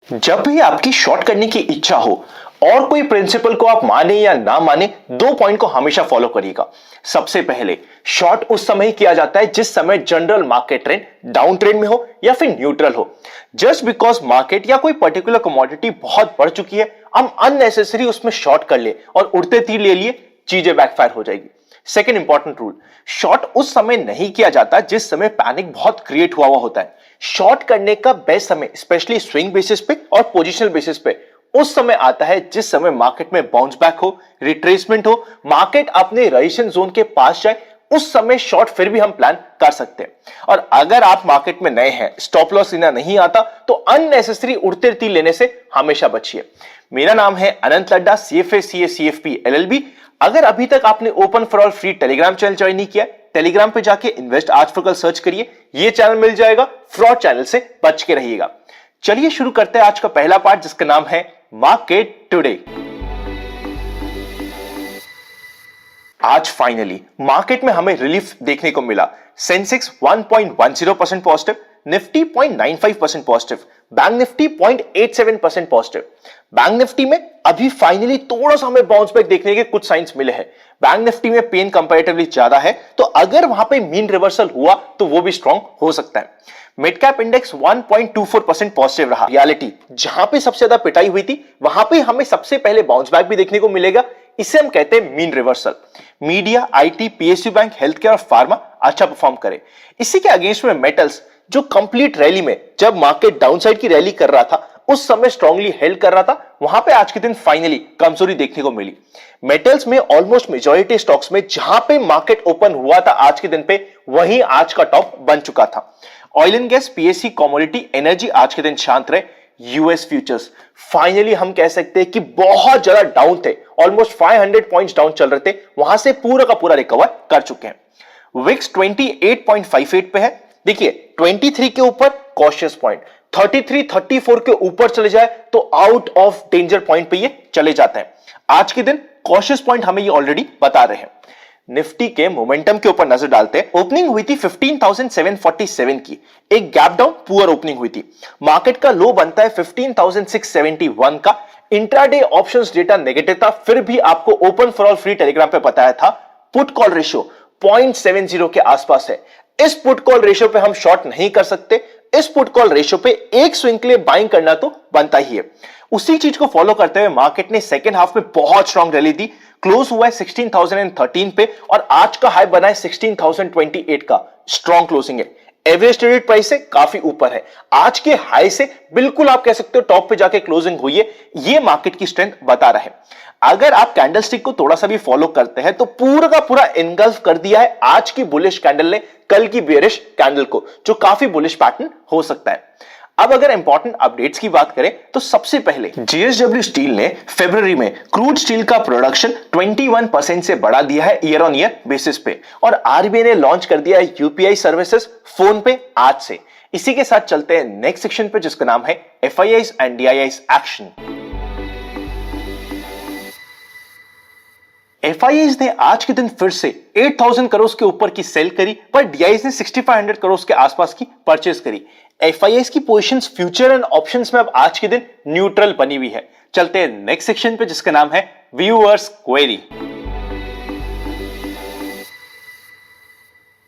जब भी आपकी शॉर्ट करने की इच्छा हो और कोई प्रिंसिपल को आप माने या ना माने, दो पॉइंट को हमेशा फॉलो करिएगा। सबसे पहले, शॉर्ट उस समय ही किया जाता है जिस समय general market trend down trend में हो या फिर न्यूट्रल हो। जस्ट बिकॉज मार्केट या कोई पर्टिकुलर कमोडिटी बहुत बढ़ चुकी है, हम अननेसेसरी उसमें शॉर्ट कर ले और उड़ते तीर ले लिए, चीजें बैकफायर हो जाएगी। सेकेंड इंपॉर्टेंट रूल, शॉर्ट उस समय नहीं किया जाता जिस समय पैनिक बहुत क्रिएट हुआ होता है। शॉर्ट करने का बेस्ट समय स्पेशली स्विंग बेसिस पे और पोजिशनल बेसिस पे उस समय आता है जिस समय मार्केट में बाउंस बैक हो, रिट्रेसमेंट हो, मार्केट अपने रेजिस्टेंस जोन के पास जाए, उस समय शॉर्ट फिर भी हम प्लान कर सकते हैं। और अगर आप मार्केट में नए हैं, स्टॉप लॉस लेना नहीं आता, तो अननेसेसरी उड़ते तीर लेने से हमेशा बचिए। मेरा नाम है अनंत Ladda, CFA CA CFP LLB। अगर अभी तक आपने open for all free Telegram channel join नहीं किया, टेलीग्राम पे जाके इन्वेस्ट आज फॉर कल सर्च करिए, ये चैनल मिल जाएगा। फ्रॉड चैनल से बच के रहिएगा। चलिए शुरू करते हैं आज का पहला पार्ट, जिसका नाम है मार्केट टुडे। आज फाइनली मार्केट में हमें रिलीफ देखने को मिला। Sensex 1.10% positive, Nifty 0.95% positive, bank Nifty 0.87% positive. Bank Nifty में अभी फाइनली थोड़ा सा हमें बाउंस बैक देखने के कुछ साइंस मिले हैं। बैंक निफ्टी में पेन कंपैरेटिवली ज्यादा है, तो अगर वहां पे मीन रिवर्सल हुआ तो वो भी स्ट्रांग हो सकता है। मिड कैप इंडेक्स 1.24% पॉजिटिव रहा। रियलिटी जहां पे सबसे ज्यादा पिटाई हुई थी, वहां पे हमें सबसे पहले बाउंस बैक भी देखने को मिलेगा। इसे हम कहते हैं mean reversal. Media, IT, PSU bank, health care और फार्मा अच्छा परफॉर्म करे। इसी के अगेंस्ट में मेटल्स, जो कंप्लीट रैली में जब मार्केट डाउनसाइड की रैली कर रहा था उस समय स्ट्रांगली हेल्ड कर रहा था, वहां पे आज के दिन फाइनली कमजोरी देखने को मिली। मेटल्स में ऑलमोस्ट मेजॉरिटी स्टॉक्स में जहां पे मार्केट ओपन हुआ था आज के दिन पे, वहीं आज का टॉप बन चुका था। Oil and gas, PSC, commodity, energy आज के दिन शांत रहे। US फ्यूचर्स फाइनली हम कह सकते हैं कि बहुत ज्यादा डाउन थे, ऑलमोस्ट 500 पॉइंट्स डाउन चल रहे थे, वहां से पूरा का पूरा रिकवर कर चुके हैं। विक्स 28.58 पे है। देखिए 23 के ऊपर कॉशियस पॉइंट, 33, 34 के ऊपर चले जाए तो आउट ऑफ डेंजर पॉइंट पे ये चले जाते हैं। आज के दिन कॉशियस पॉइंट हमें ये ऑलरेडी बता रहे हैं। निफ्टी के मोमेंटम के ऊपर नजर डालते हैं। ओपनिंग हुई थी 15,747 की, एक गैप डाउन पुअर ओपनिंग हुई थी। मार्केट का लो बनता है 15,671 का। इंट्राडे ऑप्शंस डेटा नेगेटिव था, फिर भी आपको open for all free Telegram पे बताया था पुट कॉल रेशियो 0.70 के आसपास है। इस पुट कॉल रेशियो पे हम शॉर्ट नहीं कर सकते। इस पुट कॉल रेशियो पे एक स्विंग के लिए बाइंग करना तो बनता ही है। उसी चीज को फॉलो करते हुए मार्केट ने सेकेंड हाफ में बहुत स्ट्रांग रैली दी। क्लोज हुआ है 16,013 पे और आज का हाई बना है 16,028 का। स्ट्रांग क्लोजिंग है। एवरेज ट्रेडेड प्राइस से काफी ऊपर है। आज के हाई से बिल्कुल आप कह सकते हो टॉप पे जाके क्लोजिंग हुई है। ये मार्केट की स्ट्रेंथ बता रहा है। अगर आप कैंडलस्टिक को थोड़ा सा भी फॉलो करते हैं तो पूरा का पूरा इनगल्फ कर दिया है आज की बुलिश कैंडल ने कल की बेरिश कैंडल को, जो काफी बुलिश पैटर्न हो सकता है। अब अगर इंपॉर्टेंट अपडेट्स की बात करें तो सबसे पहले JSW स्टील ने फरवरी में क्रूड स्टील का प्रोडक्शन 21% से बढ़ा दिया है ईयर ऑन ईयर बेसिस पे। और RBI ने लॉन्च कर दिया है UPI सर्विसेज फोन पे आज से। इसी के साथ चलते हैं नेक्स्ट सेक्शन पे, जिसका नाम है FIIs and DIIs action. FIIs ने आज के दिन फिर से 8,000 करोड़ के ऊपर की सेल करी, पर DIIs ने 6,500 करोड़ के आसपास की परचेज करी। FIIs की पोजीशंस फ्यूचर एंड ऑप्शंस में अब आज के दिन न्यूट्रल बनी हुई है। चलते हैं नेक्स्ट सेक्शन पे, जिसका नाम है व्यूअर्स क्वेरी।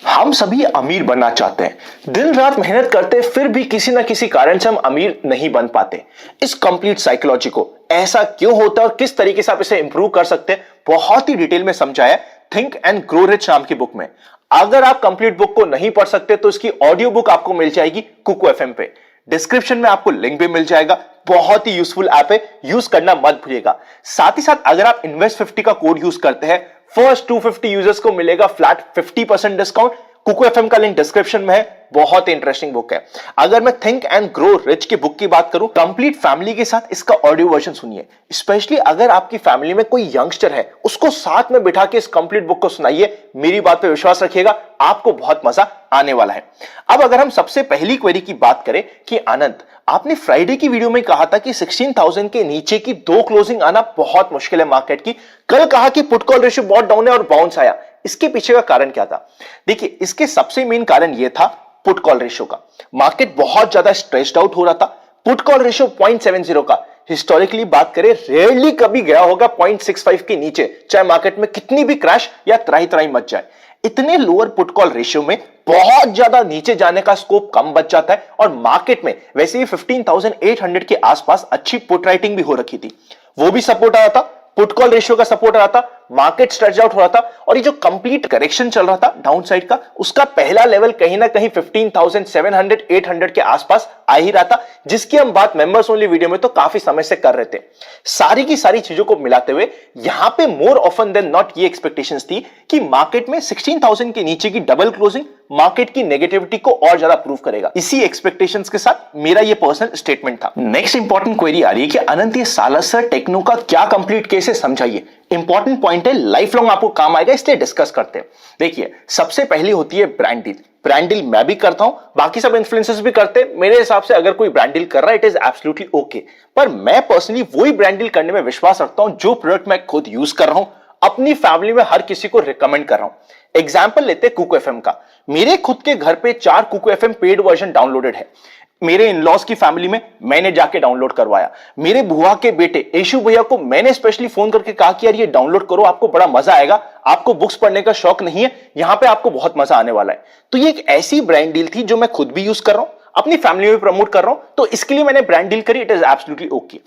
हम सभी अमीर बनना चाहते हैं, दिन रात मेहनत करते हैं, फिर भी किसी ना किसी कारण से हम अमीर नहीं बन पाते। इस कंप्लीट साइकोलॉजी को ऐसा क्यों होता है और किस तरीके से आप इसे इंप्रूव कर सकते हैं, बहुत ही डिटेल में समझाया थिंक एंड ग्रो रिच नाम की बुक में। अगर आप कंप्लीट बुक को नहीं पढ़ सकते तो इसकी ऑडियो बुक आपको मिल जाएगी कुकू FM पे। डिस्क्रिप्शन में आपको लिंक भी मिल जाएगा। बहुत ही यूजफुल ऐप है, यूज करना मत भूलिएगा। साथ ही साथ अगर आप इन्वेस्ट50 का कोड यूज करते हैं, फर्स्ट 250 यूजर्स को मिलेगा फ्लैट 50% डिस्काउंट। कुकू FM का लिंक डिस्क्रिप्शन में है। बहुत ही इंटरेस्टिंग बुक है। अगर मैं थिंक एंड ग्रो रिच की बुक की बात करूं, कंप्लीट फैमिली के साथ इसका ऑडियो वर्जन सुनिए। स्पेशली अगर आपकी फैमिली में कोई यंगस्टर है, उसको साथ में बिठा के इस कंप्लीट बुक को सुनाइए। मेरी बात पे विश्वास रखिएगा, आपको बहुत मजा आने वाला है। अब अगर हम सबसे पहली क्वेरी की बात करें कि आनंद, आपने फ्राइडे की वीडियो में कहा था कि 16,000 के नीचे की दो क्लोजिंग आना बहुत मुश्किल है मार्केट की। कल कहा कि पुट कॉल रेशियो बहुत डाउन है और बाउंस आया। इसके पीछे का कारण क्या था? देखिए, इसके सबसे मेन कारण यह था पुट कॉल रेशियो का। मार्केट बहुत ज्यादा स्ट्रेस्ड आउट हो रहा था। पुट कॉल रेशियो 0.70 का हिस्टोरिकली बात करें रेयरली कभी गया होगा 0.65 के नीचे, चाहे मार्केट में कितनी भी क्रैश या त्राही त्राही मच जाए। इतने लोअर पुट कॉल रेशियो में बहुत ज्यादा नीचे जाने का स्कोप कम बच जाता है और मार्केट में वैसे ही 15,800 के आसपास अच्छी पुट राइटिंग भी हो रखी थी, वो भी सपोर्ट आ रहा था, पुट कॉल रेशियो का सपोर्ट आ रहा था, मार्केट स्ट्रेच आउट हो रहा था और ये जो कंप्लीट करेक्शन चल रहा था डाउन साइड का, उसका पहला लेवल कहीं ना कहीं 15,700 800 के आसपास आ ही रहा था, जिसकी हम बात मेंबर्स ओनली वीडियो में तो काफी समय से कर रहे थे। सारी की सारी चीजों को मिलाते हुए यहां पे मोर ऑफन देन नॉट ये एक्सपेक्टेशंस थी कि मार्केट में 16,000 के नीचे की डबल क्लोजिंग मार्केट की नेगेटिविटी को और ज्यादा प्रूव करेगा। इसी एक्सपेक्टेशंस के साथ मेरा ये पर्सनल स्टेटमेंट था। नेक्स्ट इंपॉर्टेंट क्वेरी आ रही है कि अनंत ये सालासर टेक्नो का क्या कंप्लीट केस है, समझाइए। इंपॉर्टेंट पॉइंट है, लाइफ लॉन्ग आपको काम आएगा, इसलिए डिस्कस करते हैं। देखिए, सबसे पहली होती है ब्रांड डील। ब्रांड डील मैं भी करता हूं, बाकी सब इन्फ्लुएंसर्स भी करते हैं। मेरे हिसाब से अगर कोई ब्रांड डील कर रहा है इट इज एब्सोल्युटली ओके, पर मैं पर्सनली वही ब्रांड डील करने में विश्वास रखता हूं जो प्रोडक्ट मैं खुद यूज कर रहा हूं, अपनी फैमिली में हर किसी को रिकमेंड कर रहा हूं। एग्जाम्पल लेते हैं कुको एफएम का। मेरे खुद के घर पे 4 कुको एफएम पेड वर्जन डाउनलोडेड है। मेरे इन-लॉज की फैमिली में मैंने जाके डाउनलोड करवाया। मेरे बुआ के बेटे यशु भैया को मैंने स्पेशली फोन करके कहा कि यार ये डाउनलोड करो, आपको बड़ा मजा आएगा, आपको बुक्स पढ़ने का शौक नहीं है, यहां पे आपको बहुत मजा आने वाला है। तो ये एक ऐसी ब्रांड डील थी जो मैं खुद भी यूज कर रहा हूं, अपनी फैमिली में प्रमोट कर रहा हूं, तो इसके लिए मैंने ब्रांड डील करी, इट इज एब्सोल्युटली ओके।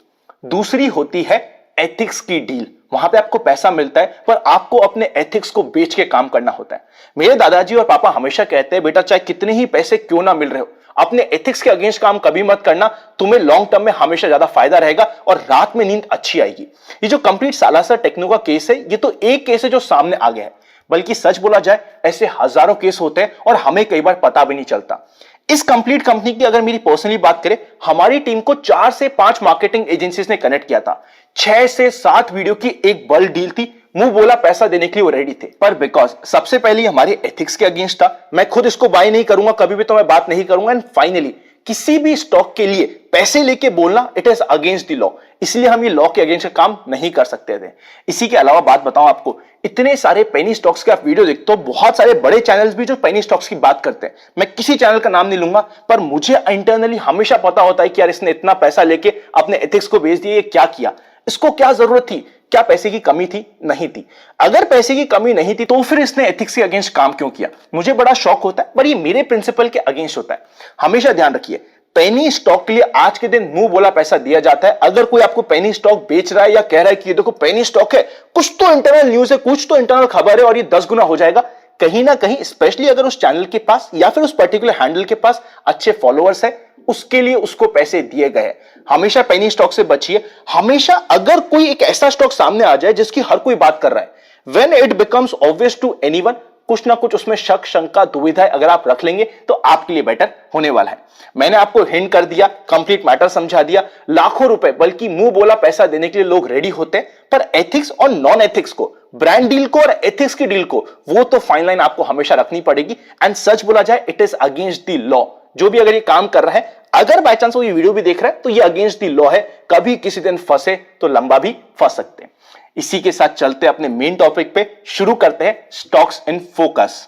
दूसरी होती है एथिक्स की डील। वहां पे आपको पैसा मिलता है पर आपको अपने एथिक्स को बेच के काम करना होता है। मेरे दादाजी और पापा हमेशा कहते हैं, बेटा चाहे कितने ही पैसे क्यों ना मिल रहे हो, अपने एथिक्स के अगेंस्ट काम कभी मत करना, तुम्हें लॉन्ग टर्म में हमेशा ज्यादा फायदा रहेगा और रात में नींद अच्छी आएगी। ये जो कंप्लीट सालासर टेक्नो का केस है, ये तो एक केस है जो सामने आ गया है, बल्कि सच बोला जाए ऐसे हजारों केस होते हैं और हमें कई बार पता भी नहीं चलता। इस कंप्लीट कंपनी की अगर मेरी पर्सनली बात करें, हमारी टीम को 4 से 5 मार्केटिंग एजेंसीज ने कनेक्ट किया था। 6 से 7 वीडियो की एक बल्क डील थी, मुंह बोला पैसा देने के लिए वो रेडी थे, पर बिकॉज सबसे पहले हमारे एथिक्स के अगेंस्ट था, मैं खुद इसको बाय नहीं करूंगा, कभी भी तो मैं बात नहीं करूंगा, एंड फाइनली किसी भी स्टॉक के लिए पैसे लेके बोलना it is against the law, इसलिए हम ये लॉ के अगेंस्ट काम नहीं कर सकते थे। इसी के अलावा बात बताऊं आपको, इतने सारे पेनी स्टॉक्स के आप वीडियो देखते हो, बहुत सारे बड़े चैनल्स भी जो पेनी स्टॉक्स की बात करते हैं, मैं किसी चैनल का नाम नहीं लूंगा, पर मुझे इंटरनली हमेशा पता होता है कि यार इसने इतना पैसा लेके अपने एथिक्स को बेच दिया, ये क्या किया, इसको क्या जरूरत थी, क्या पैसे की कमी थी, नहीं थी। अगर पैसे की कमी नहीं थी तो फिर इसने एथिक्स के अगेंस्ट काम क्यों किया। मुझे बड़ा शौक होता है, पर ये मेरे प्रिंसिपल के अगेंस्ट होता है। हमेशा ध्यान रखिए, पेनी स्टॉक के लिए आज के दिन मुंह बोला पैसा दिया जाता है। अगर कोई आपको पेनी स्टॉक बेच रहा है या कह रहा है कि ये देखो पेनी स्टॉक है, कुछ तो इंटरनल न्यूज है, कुछ तो इंटरनल खबर है और ये 10 गुना हो जाएगा, कहीं ना कहीं स्पेशली अगर उस चैनल के पास या फिर उस पर्टिकुलर हैंडल के पास अच्छे फॉलोअर्स है, उसके लिए उसको पैसे दिए गए। हमेशा पेनी स्टॉक से बचिए। हमेशा अगर कोई एक ऐसा स्टॉक सामने आ जाए जिसकी हर कोई बात कर रहा है, when it becomes obvious to anyone, कुछ ना कुछ उसमें शक शंका दुविधा अगर आप रख लेंगे तो आपके लिए बेटर होने वाला है। मैंने आपको हिंट कर दिया, कंप्लीट मैटर समझा दिया। लाखों रुपए बल्कि मुंह बोला पैसा देने के लिए लोग रेडी होते हैं, पर एथिक्स और नॉन एथिक्स को, ब्रांड डील को और एथिक्स की डील को, वो तो फाइन लाइन आपको हमेशा रखनी पड़ेगी। एंड सच बोला जाए it is against the law. जो भी अगर ये काम कर रहा है, अगर बाय चांस वो ये वीडियो भी देख रहा है, तो ये अगेंस्ट द लॉ है। कभी किसी दिन फंसे तो लंबा भी फंस सकते हैं। इसी के साथ चलते अपने मेन टॉपिक पे, शुरू करते हैं स्टॉक्स इन फोकस।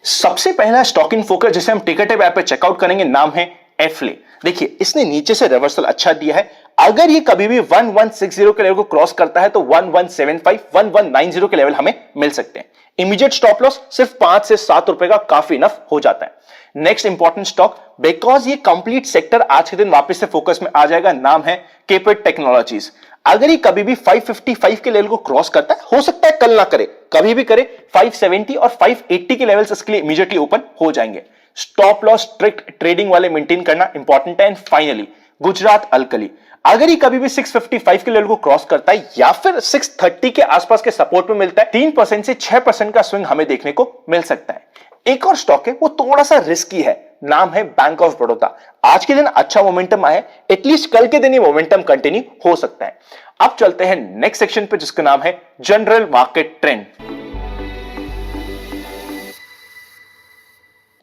सबसे पहला स्टॉक इन फोकस जिसे हम टिकरटेप ऐप पे चेकआउट करेंगे, नाम है एफले। देखिए, इसने नीचे से रिवर्सल अच्छा दिया है। अगर ये कभी भी 1160 के लेवल को क्रॉस करता है तो 1175 1190 के लेवल हमें मिल सकते हैं। इमीडिएट स्टॉप लॉस सिर्फ 5 से 7 रुपए का काफी इनफ हो जाता है। नेक्स्ट इंपॉर्टेंट स्टॉक, बिकॉज ये कंप्लीट सेक्टर आज के दिन वापस से फोकस में आ जाएगा, नाम है केपेट टेक्नोलॉजीज। अगर ये कभी भी 555 के लेवल को क्रॉस करता है, हो सकता है कल ना करे, कभी भी करे, 570 और 580 के लेवल्स इसके लिए इमीडिएटली ओपन हो जाएंगे। स्टॉप लॉस स्ट्रिक्ट ट्रेडिंग वाले मेंटेन करना इंपॉर्टेंट है। एंड फाइनली गुजरात अल्कली, अगर ये कभी भी 655 के लेवल को क्रॉस करता है या फिर 630 के आसपास के सपोर्ट में मिलता है, 3% से 6% का स्विंग हमें देखने को मिल सकता है। एक और स्टॉक है, वो थोड़ा सा रिस्की है, नाम है बैंक ऑफ बड़ौदा। आज के दिन अच्छा मोमेंटम आया, एटलीस्ट कल के दिन ये मोमेंटम कंटिन्यू हो सकता है। अब चलते हैं नेक्स्ट सेक्शन पे जिसका नाम है general market trend.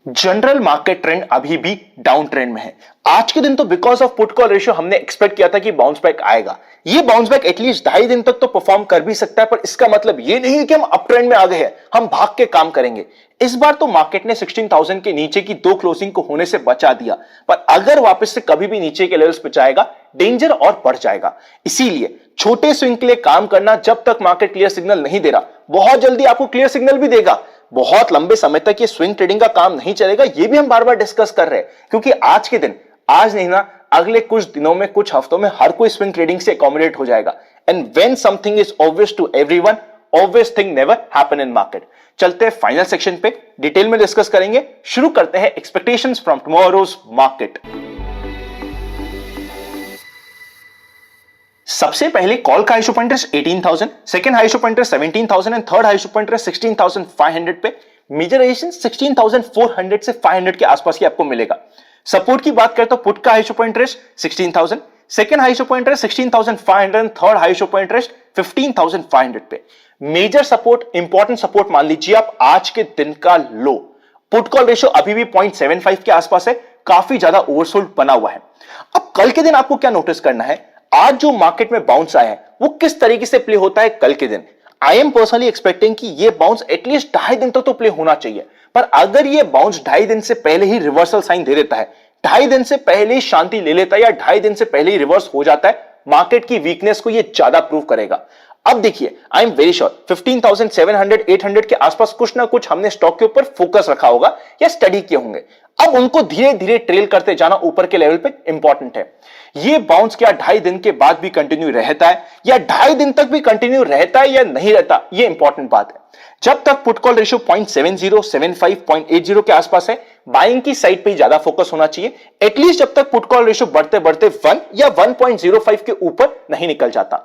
General market trend अभी भी डाउन ट्रेंड में है। आज के दिन तो because of put call ratio हमने एक्सपेक्ट किया था कि बाउंस बैक आएगा। ये बाउंस बैक एटलीस्ट 2.5 दिन तक तो परफॉर्म कर भी सकता है, पर इसका मतलब ये नहीं है कि हम अप ट्रेंड में आ गए हैं, हम भाग के काम करेंगे। इस बार तो मार्केट ने 16,000 के नीचे की 2 क्लोजिंग को होने से बचा दिया, पर अगर वापस से कभी भी नीचे के लेवल्स पे जाएगा, डेंजर और बढ़ जाएगा। इसीलिए छोटे स्विंग के लिए काम करना, जब तक मार्केट क्लियर सिग्नल नहीं दे रहा। बहुत जल्दी आपको क्लियर सिग्नल भी देगा, बहुत लंबे समय तक ये स्विंग ट्रेडिंग का काम नहीं चलेगा, ये भी हम बार बार डिस्कस कर रहे हैं। क्योंकि आज के दिन, आज नहीं ना, अगले कुछ दिनों में, कुछ हफ्तों में हर कोई स्विंग ट्रेडिंग से अकोमोडेट हो जाएगा। And when something is obvious to everyone, obvious thing never happen in market. चलते हैं फाइनल सेक्शन पे, डिटेल में डिस्कस करेंगे। शुरू करते हैं एक्सपेक्टेशंस फ्रॉम टुमारोज मार्केट। सबसे पहले कॉल का high point 18,000, second high point 17,000 and third high point 16,500 पे। मेजर रेजिस्टेंस 16,400 से 500 के आसपास की आपको मिलेगा। सपोर्ट की बात करें तो पुट का high point 16,000, second high point 16,500 and third high point 15,500 पे। मेजर सपोर्ट, इंपॉर्टेंट सपोर्ट मान लीजिए आप आज के दिन का लो। पुट कॉल रेशियो अभी भी 0.75 के आसपास है, काफी ज्यादा ओवरसोल्ड बना हुआ है। अब कल के दिन आपको क्या नोटिस करना है, आज जो मार्केट में बाउंस आया है वो किस तरीके से प्ले होता है कल के दिन। आई एम पर्सनली एक्सपेक्टिंग कि ये बाउंस एटलीस्ट 2.5 दिन तक तो प्ले होना चाहिए, पर अगर ये बाउंस 2.5 दिन से पहले ही रिवर्सल साइन दे देता है, 2.5 दिन से पहले ही शांति ले लेता है, या 2.5 दिन से पहले ही रिवर्स हो जाता है, मार्केट की वीकनेस को ये ज्यादा प्रूव करेगा। अब देखिए, आई एम वेरी श्योर 15,700 800 के आसपास कुछ ना कुछ हमने स्टॉक के ऊपर फोकस रखा होगा या स्टडी किए होंगे। अब उनको धीरे धीरे ट्रेल करते जाना ऊपर के लेवल पे इंपॉर्टेंट है। ये बाउंस क्या 2.5 दिन के बाद भी कंटिन्यू रहता है, या 2.5 दिन तक भी कंटिन्यू रहता है या नहीं रहता, ये इंपॉर्टेंट बात है। जब तक पुट कॉल रेशियो 0.70, 75, 0.80 के आसपास है, बाइंग की साइड पे ही ज्यादा फोकस होना चाहिए। एटलीस्ट जब तक पुट कॉल रेशियो बढ़ते बढ़ते 1 या 1.05 के ऊपर नहीं निकल जाता।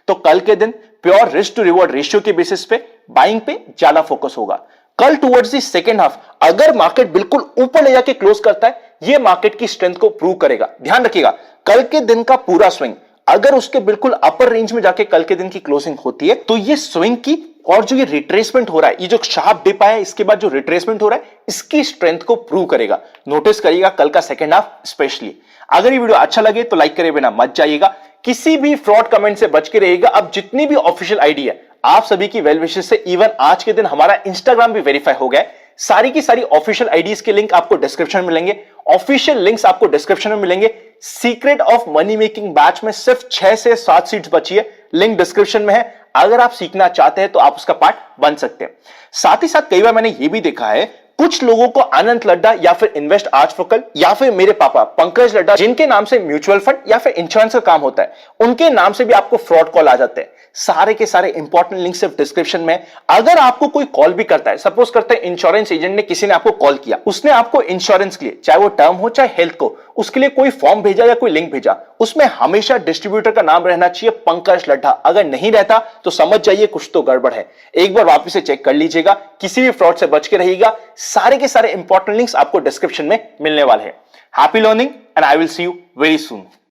तो कल के दिन pure risk to reward ratio के बेसिस पे बाइंग पे ज्यादा फोकस होगा। कल टुवर्ड्स द सेकेंड हाफ अगर मार्केट बिल्कुल ऊपर ले जाके क्लोज करता है, ये मार्केट की स्ट्रेंथ को प्रूव करेगा। ध्यान रखिएगा, कल के दिन का पूरा स्विंग अगर उसके बिल्कुल अपर रेंज में जाके कल के दिन की क्लोजिंग होती है, तो ये स्विंग की और जो ये रिट्रेसमेंट हो रहा है, ये जो शार्प डिप आया है, इसके बाद जो रिट्रेसमेंट हो रहा है, इसकी स्ट्रेंथ को प्रूव करेगा। नोटिस करिएगा कल का सेकेंड हाफ स्पेशली। अगर ये वीडियो अच्छा लगे तो लाइक करे बिना मत जाइएगा, किसी भी फ्रॉड कमेंट से बच के रहिएगा। अब जितनी भी ऑफिशियल आईडी है, आप सभी की वेल विशेस से इवन आज के दिन हमारा इंस्टाग्राम भी वेरीफाई हो गया है। सारी की सारी ऑफिशियल आईडीज के लिंक आपको डिस्क्रिप्शन में मिलेंगे, ऑफिशियल लिंक्स आपको डिस्क्रिप्शन में मिलेंगे। Secret of money making batch में सिर्फ 6 से 7 सीट्स बची है, लिंक डिस्क्रिप्शन में है। अगर आप सीखना चाहते हैं तो आप उसका पार्ट बन सकते हैं। साथ ही साथ कई बार मैंने यह भी देखा है, कुछ लोगों को अनंत लड्डा या फिर इन्वेस्ट आज फकल या फिर मेरे पापा पंकज लड्डा, जिनके नाम से म्यूचुअल फंड या फिर इंश्योरेंस का काम होता है, उनके नाम से भी आपको फ्रॉड कॉल आ जाते हैं। सारे के सारे इंपॉर्टेंट लिंक सिर्फ डिस्क्रिप्शन में। अगर आपको कोई कॉल भी करता है, सपोज करते हैं इंश्योरेंस एजेंट ने, किसी ने आपको कॉल किया, उसने आपको इंश्योरेंस के लिए, चाहे वो टर्म हो चाहे हेल्थ को, उसके लिए कोई फॉर्म भेजा या कोई लिंक भेजा, उसमें हमेशा डिस्ट्रीब्यूटर का नाम रहना चाहिए पंकज लड्डा। अगर नहीं रहता तो समझ जाइए कुछ तो गड़बड़ है। एक बार वापस से चेक कर लीजिएगा, किसी भी फ्रॉड से बच के रहिएगा। सारे के सारे इंपॉर्टेंट लिंक्स आपको डिस्क्रिप्शन में मिलने वाले हैं। Happy learning and I will see you very soon.